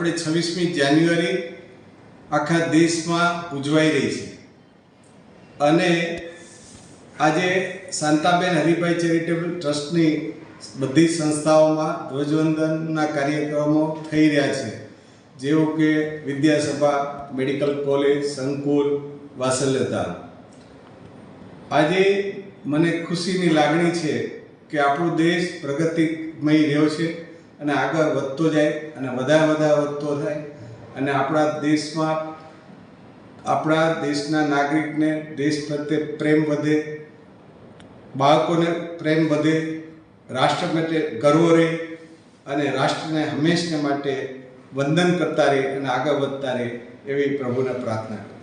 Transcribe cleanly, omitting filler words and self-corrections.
આપણે 26મી જાન્યુઆરી આખા દેશમાં ઉજવાઈ રહી છે અને આજે શાંતાબેન હરિભાઈ ચેરિટેબલ ટ્રસ્ટની બધી સંસ્થાઓમાં ધ્વજવંદનના કાર્યક્રમો થઈ રહ્યા છે, જેવો કે વિદ્યાસભા, મેડિકલ કોલેજ, સંકુલ, વાસલ્યધામ. આજે મને ખુશીની લાગણી છે કે આપણો દેશ પ્રગતિમય રહ્યો છે અને આગળ વધતો જાય અને વધારે વધતો થાય અને આપણા દેશના નાગરિકને દેશ પ્રત્યે પ્રેમ વધે, બાળકોને પ્રેમ વધે, રાષ્ટ્ર માટે ગર્વ રહે અને રાષ્ટ્રને હંમેશા માટે વંદન કરતા રહે અને આગળ વધતા રહે એવી પ્રભુને પ્રાર્થના કરું.